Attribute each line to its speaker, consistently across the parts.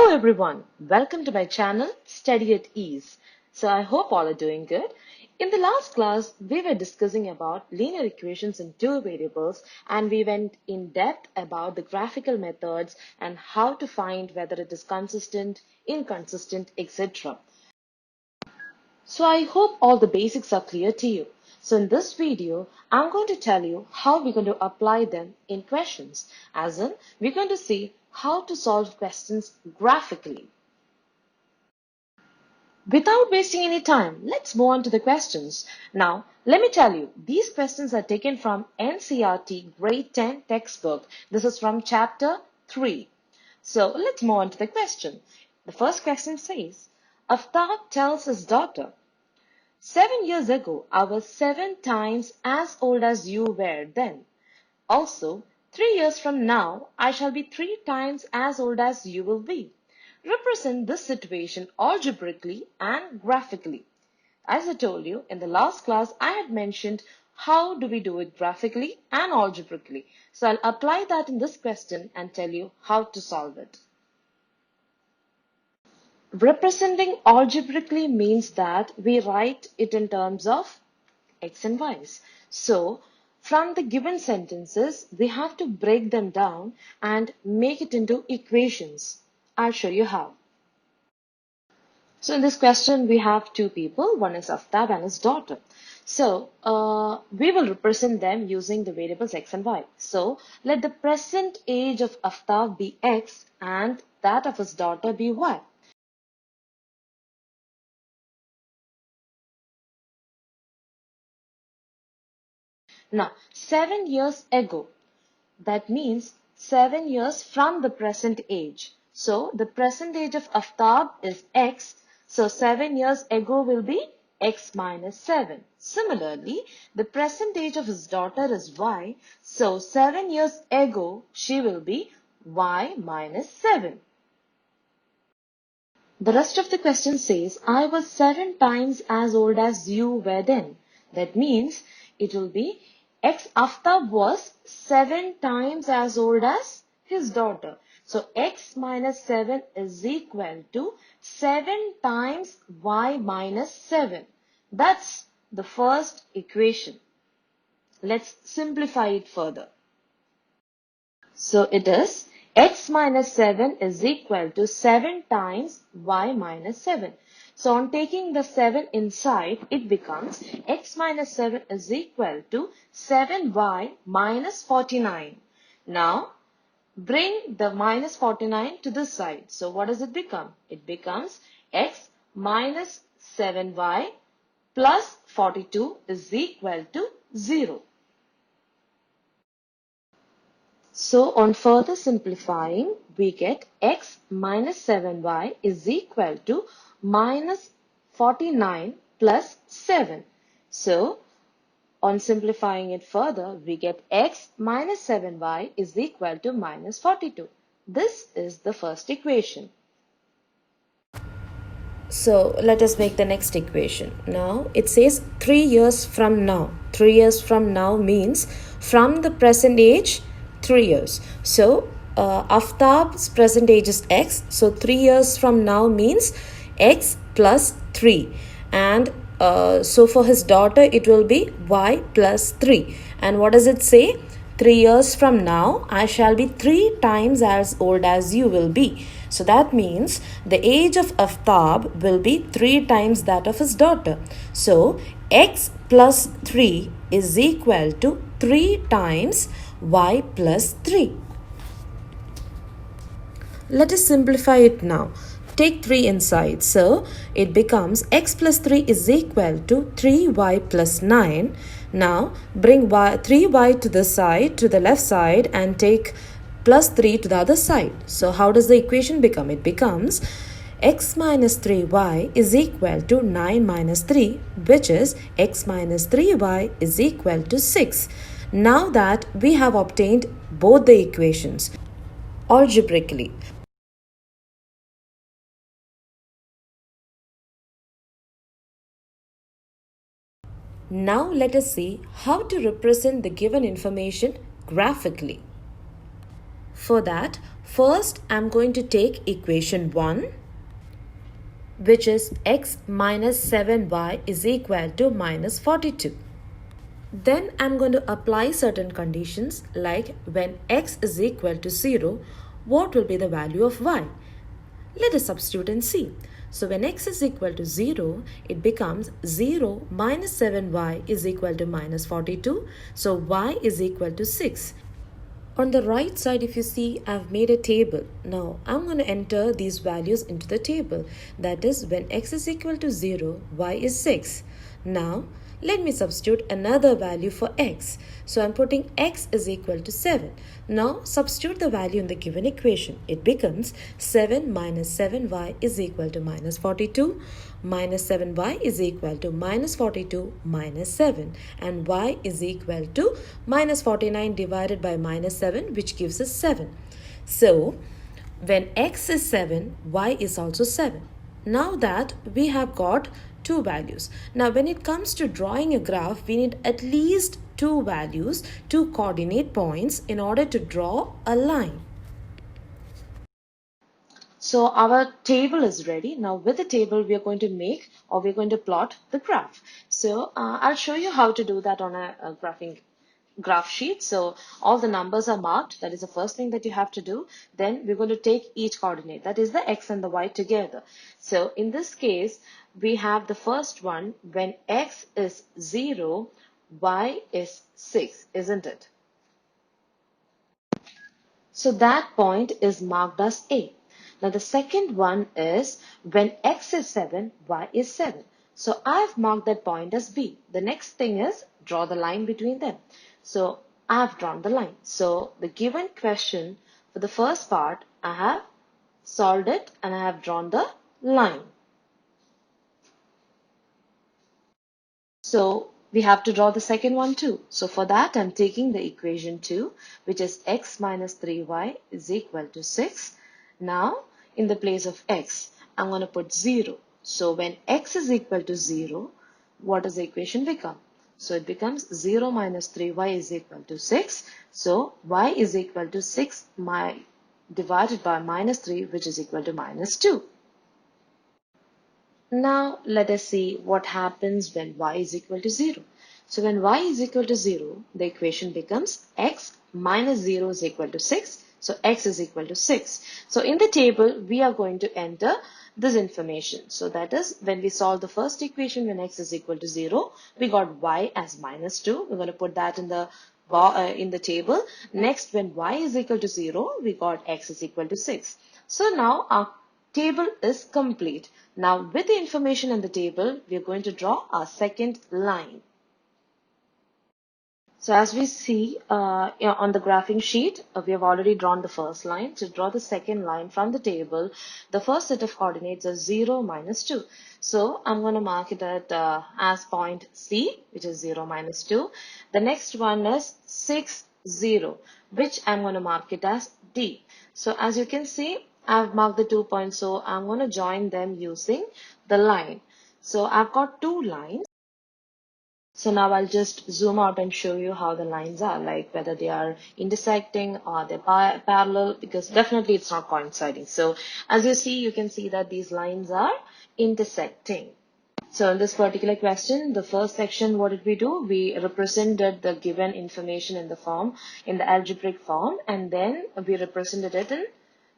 Speaker 1: Hello everyone, welcome to my channel Study at Ease. So I hope all are doing good. In the last class, we were discussing about linear equations in two variables and we went in depth about the graphical methods and how to find whether it is consistent, inconsistent, etc. So I hope all the basics are clear to you. So in this video, I'm going to tell you how we're going to apply them in questions. As in, we're going to see how to solve questions graphically. Without wasting any time, let's move on to the questions. Now, let me tell you, these questions are taken from NCERT Grade 10 textbook. This is from chapter 3. So let's move on to the question. The first question says, Aftab tells his daughter, 7 years ago, I was 7 times as old as you were then. Also, 3 years from now, I shall be 3 times as old as you will be. Represent this situation algebraically and graphically. As I told you in the last class, I had mentioned how do we do it graphically and algebraically. So I'll apply that in this question and tell you how to solve it. Representing algebraically means that we write it in terms of x and y's. So from the given sentences, we have to break them down and make it into equations. I'll show you how. So in this question, we have two people. One is Aftab and his daughter. So we will represent them using the variables x and y. So let the present age of Aftab be x and that of his daughter be y. Now, 7 years ago, that means 7 years from the present age. So the present age of Aftab is x. So 7 years ago will be x minus 7. Similarly, the present age of his daughter is y. So 7 years ago, she will be y minus 7. The rest of the question says, I was 7 times as old as you were then. That means it will be x Aftab was 7 times as old as his daughter. So x minus 7 is equal to 7 times y minus 7. That's the first equation. Let's simplify it further. So it is x minus 7 is equal to 7 times y minus 7. So on taking the 7 inside, it becomes x minus 7 is equal to 7y minus 49. Now, bring the minus 49 to this side. So what does it become? It becomes x minus 7y plus 42 is equal to 0. So on further simplifying, we get x minus 7y is equal to minus 49 plus 7. So on simplifying it further, we get x minus 7y is equal to minus 42. This is the first equation. So let us make the next equation. Now it says 3 years from now. 3 years from now means from the present age 3 years. So Aftab's present age is x. So 3 years from now means x plus 3. And so for his daughter it will be y plus 3. And what does it say? 3 years from now I shall be 3 times as old as you will be. So that means the age of Aftab will be 3 times that of his daughter. So x plus 3 is equal to 3 times y plus 3. Let us simplify it now. Take 3 inside. So it becomes x plus 3 is equal to 3y plus 9. Now bring 3y to the side, to the left side, and take plus 3 to the other side. So how does the equation become? It becomes x minus 3y is equal to 9 minus 3, which is x minus 3y is equal to 6. Now that we have obtained both the equations algebraically, now let us see how to represent the given information graphically. For that, first I'm going to take equation 1, which is x minus 7y is equal to minus 42. Then I'm going to apply certain conditions like when x is equal to 0, what will be the value of y? Let us substitute and see. So when x is equal to 0, it becomes 0 minus 7y is equal to minus 42. So y is equal to 6. On the right side, if you see, I've made a table. Now, I'm going to enter these values into the table. That is, when x is equal to 0, y is 6. Now, let me substitute another value for x. So, I'm putting x is equal to 7. Now, substitute the value in the given equation. It becomes 7 minus 7y is equal to minus 42. Minus 7y is equal to minus 42 minus 7. And y is equal to minus 49 divided by minus 7, which gives us 7. So, when x is 7, y is also 7. Now that we have got two values. Now when it comes to drawing a graph, we need at least two values, two coordinate points in order to draw a line. So our table is ready. Now with the table, we are going to make or we're going to plot the graph. So I'll show you how to do that on a graph sheet. So all the numbers are marked. That is the first thing that you have to do. Then we're going to take each coordinate, that is the x and the y together. So in this case, we have the first one when x is 0, y is 6, isn't it? So that point is marked as A. Now the second one is when x is 7, y is 7. So I've marked that point as B. The next thing is draw the line between them. So I've drawn the line. So the given question for the first part, I have solved it and I have drawn the line. So we have to draw the second one too. So for that, I'm taking the equation 2, which is x minus 3y is equal to 6. Now, in the place of x, I'm going to put 0. So when x is equal to 0, what does the equation become? So it becomes 0 minus 3y is equal to 6. So y is equal to 6 divided by minus 3, which is equal to minus 2. Now let us see what happens when y is equal to 0. So when y is equal to 0, the equation becomes x minus 0 is equal to 6. So x is equal to 6. So in the table, we are going to enter this information. So that is when we solve the first equation when x is equal to 0, we got y as minus 2. We're going to put that in the table. Next, when y is equal to 0, we got x is equal to 6. So now our table is complete. Now with the information in the table, we are going to draw our second line. So as we see on the graphing sheet, we have already drawn the first line. To draw the second line from the table, the first set of coordinates is 0, minus 2. So I'm going to mark it as point C, which is 0, minus 2. The next one is 6, 0, which I'm going to mark it as D. So as you can see, I've marked the 2 points, so I'm going to join them using the line. So I've got two lines. So now I'll just zoom out and show you how the lines are, like whether they are intersecting or they're parallel, because definitely it's not coinciding. So as you see, you can see that these lines are intersecting. So in this particular question, the first section, what did we do? We represented the given information in the algebraic form, and then we represented it in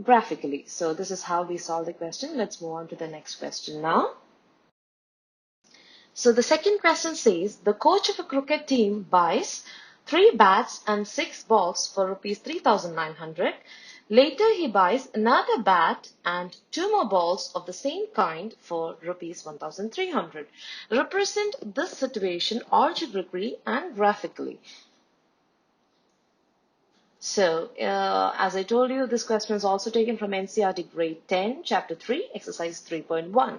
Speaker 1: graphically. So this is how we solve the question. Let's move on to the next question now. So the second question says, the coach of a cricket team buys 3 bats and 6 balls for rupees 3,900. Later he buys another bat and 2 more balls of the same kind for rupees 1,300. Represent this situation algebraically and graphically. So, as I told you, this question is also taken from NCERT Grade 10, Chapter 3, Exercise 3.1.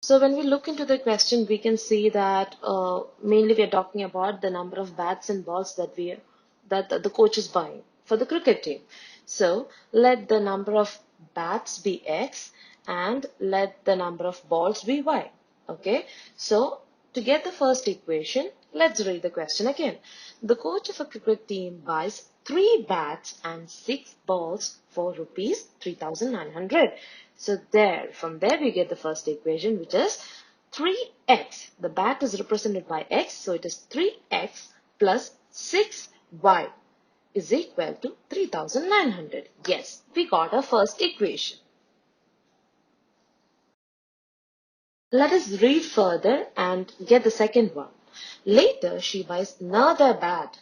Speaker 1: So when we look into the question, we can see that mainly we are talking about the number of bats and balls that the coach is buying for the cricket team. So let the number of bats be X and let the number of balls be Y. Okay. So to get the first equation, let's read the question again. The coach of a cricket team buys 3 bats and 6 balls for rupees 3,900. So from there we get the first equation, which is 3x. The bat is represented by x, so it is 3x plus 6y is equal to 3,900. Yes, we got our first equation. Let us read further and get the second one. Later, she buys another bat,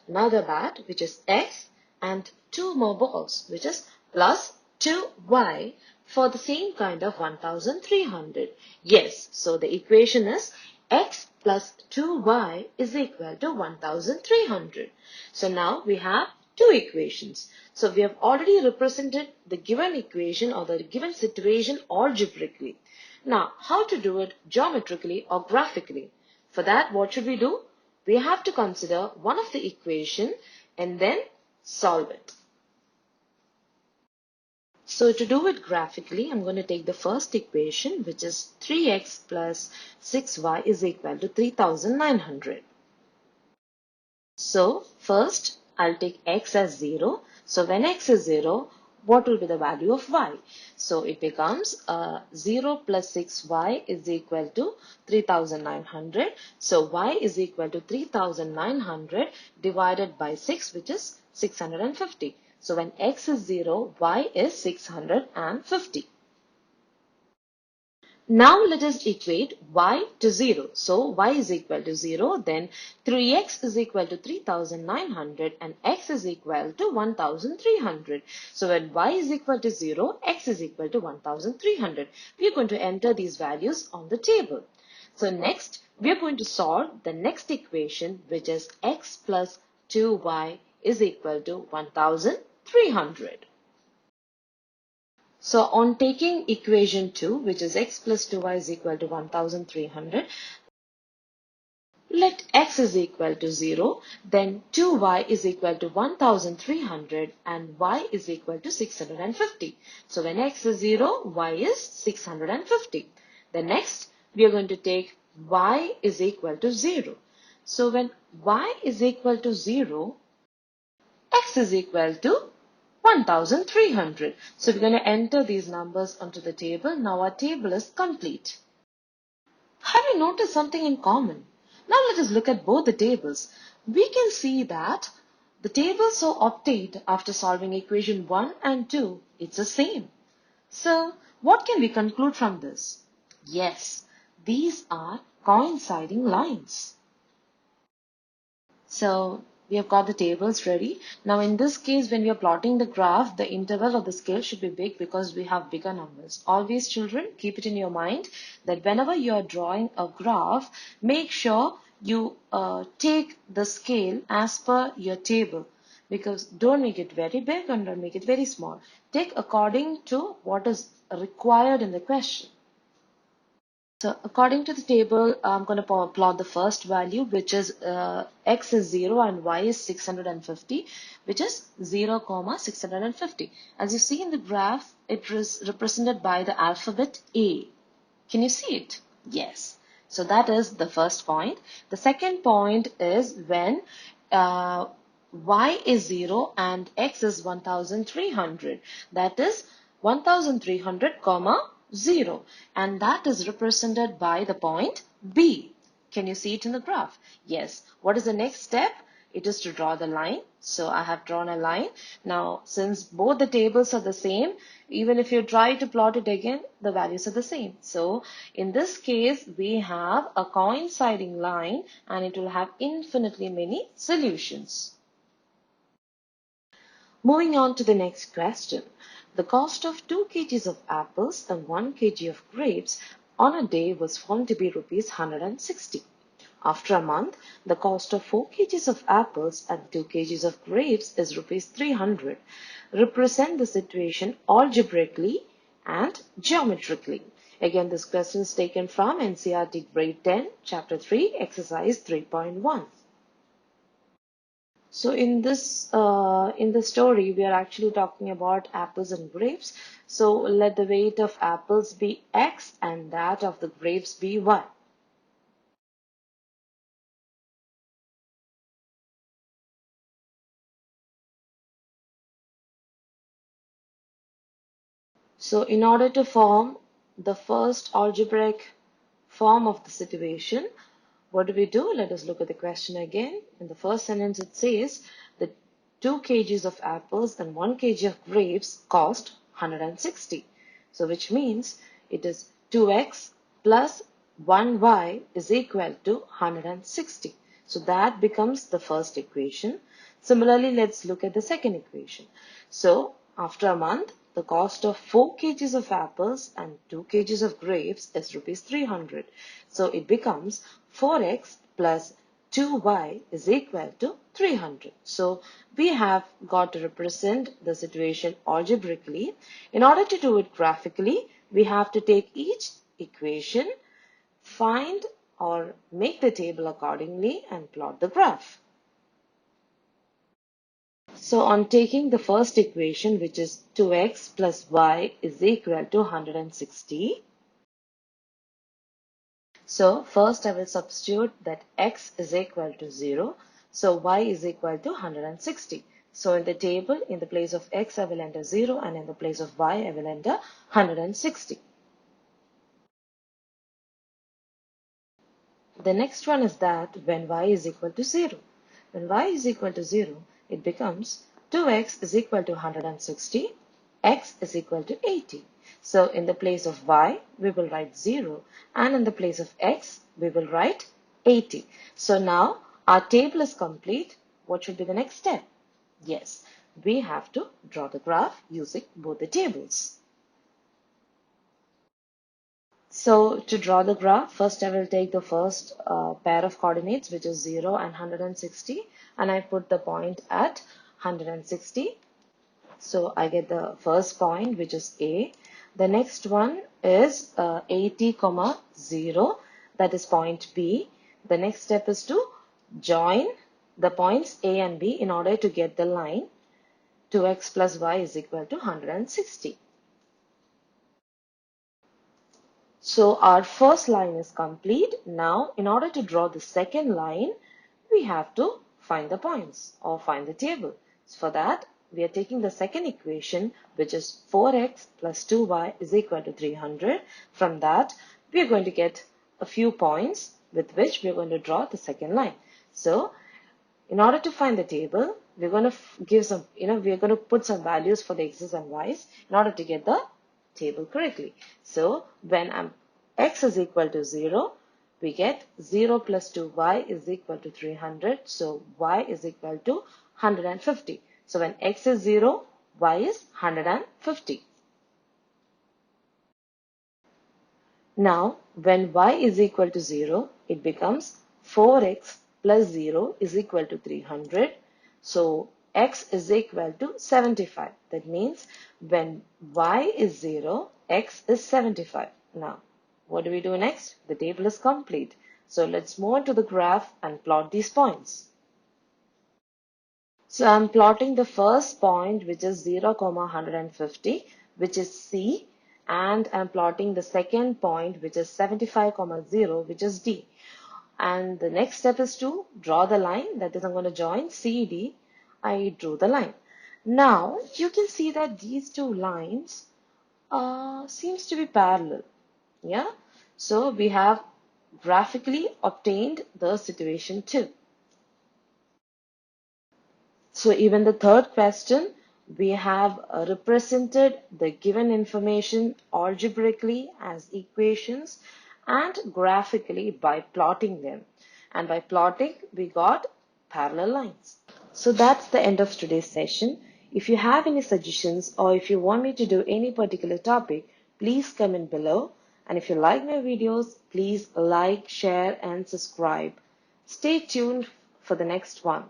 Speaker 1: which is x, and 2 more balls, which is plus 2y, for the same kind of 1,300. Yes, so the equation is x plus 2y is equal to 1,300. So now we have two equations. So we have already represented the given equation or the given situation algebraically. Now, how to do it geometrically or graphically? For that, what should we do? We have to consider one of the equation and then solve it. So to do it graphically, I'm going to take the first equation, which is 3x plus 6y is equal to 3,900. So first, I'll take x as 0. So when x is 0, what will be the value of y? So it becomes 0 plus 6y is equal to 3,900. So y is equal to 3,900 divided by 6, which is 650. So when x is 0, y is 650. Now let us equate y to 0. So y is equal to 0, then 3x is equal to 3,900 and x is equal to 1,300. So when y is equal to 0, x is equal to 1,300. We are going to enter these values on the table. So next, we are going to solve the next equation, which is x plus 2y is equal to 1,300. So on taking equation 2, which is x plus 2y is equal to 1,300, let x is equal to 0, then 2y is equal to 1,300 and y is equal to 650. So when x is 0, y is 650. Then next, we are going to take y is equal to 0. So when y is equal to 0, x is equal to 1,300. So we're going to enter these numbers onto the table. Now our table is complete. Have you noticed something in common? Now let us look at both the tables. We can see that the tables so obtained after solving equation 1 and 2, it's the same. So what can we conclude from this? Yes, these are coinciding lines. So we have got the tables ready. Now in this case, when we are plotting the graph, the interval of the scale should be big because we have bigger numbers. Always children, keep it in your mind that whenever you are drawing a graph, make sure you take the scale as per your table. Because don't make it very big and don't make it very small. Take according to what is required in the question. So according to the table, I'm going to plot the first value, which is x is 0 and y is 650, which is 0, 650. As you see in the graph, it is represented by the alphabet A. Can you see it? Yes. So that is the first point. The second point is when y is 0 and x is 1,300. That is 1,300, 0, and that is represented by the point B. Can you see it in the graph? Yes. What is the next step? It is to draw the line. So I have drawn a line. Now, since both the tables are the same, even if you try to plot it again, the values are the same. So in this case, we have a coinciding line and it will have infinitely many solutions. Moving on to the next question. The cost of 2 kgs of apples and 1 kg of grapes on a day was found to be rupees 160. After a month, the cost of 4 kgs of apples and 2 kgs of grapes is rupees 300. Represent the situation algebraically and geometrically. Again, this question is taken from NCERT Grade 10, Chapter 3, Exercise 3.1. So in the story, we are actually talking about apples and grapes. So let the weight of apples be x and that of the grapes be y. So in order to form the first algebraic form of the situation, what do? Let us look at the question again. In the first sentence, it says that 2 kgs of apples and 1 kg of grapes cost 160. So which means it is 2x plus 1y is equal to 160. So that becomes the first equation. Similarly, let's look at the second equation. So after a month, the cost of 4 kgs of apples and 2 kgs of grapes is rupees 300. So it becomes 4x plus 2y is equal to 300. So we have got to represent the situation algebraically. In order to do it graphically, we have to take each equation, find or make the table accordingly and plot the graph. So on taking the first equation, which is 2x plus y is equal to 160. So first I will substitute that x is equal to 0. So y is equal to 160. So in the table, in the place of x, I will enter 0 and in the place of y, I will enter 160. The next one is that when y is equal to 0. When y is equal to 0, it becomes 2x is equal to 160, x is equal to 80. So in the place of y, we will write 0 and in the place of x, we will write 80. So now our table is complete. What should be the next step? Yes, we have to draw the graph using both the tables. So to draw the graph, first I will take the first pair of coordinates, which is 0 and 160, and I put the point at 160. So I get the first point, which is A. The next one is 80, 0, that is point B. The next step is to join the points A and B in order to get the line 2x plus y is equal to 160. So our first line is complete. Now, in order to draw the second line, we have to find the points or find the table. So for that, we are taking the second equation, which is 4x plus 2y is equal to 300. From that, we are going to get a few points with which we are going to draw the second line. So, in order to find the table, we're going to give some, we're going to put some values for the x's and y's in order to get the table correctly. So when x is equal to 0, we get 0 plus 2y is equal to 300. So y is equal to 150. So when x is 0, y is 150. Now when y is equal to 0, it becomes 4x plus 0 is equal to 300. So x is equal to 75. That means when y is 0, x is 75. Now, what do we do next? The table is complete. So let's move on to the graph and plot these points. So I'm plotting the first point, which is 0, 150, which is C, and I'm plotting the second point, which is 75, 0, which is D. And the next step is to draw the line. That is, I'm going to join CD. I drew the line. Now you can see that these two lines seems to be parallel. Yeah. So we have graphically obtained the situation 2. So even the third question, we have represented the given information algebraically as equations and graphically by plotting them. And by plotting, we got parallel lines. So that's the end of today's session. If you have any suggestions or if you want me to do any particular topic, please comment below. And if you like my videos, please like, share and subscribe. Stay tuned for the next one.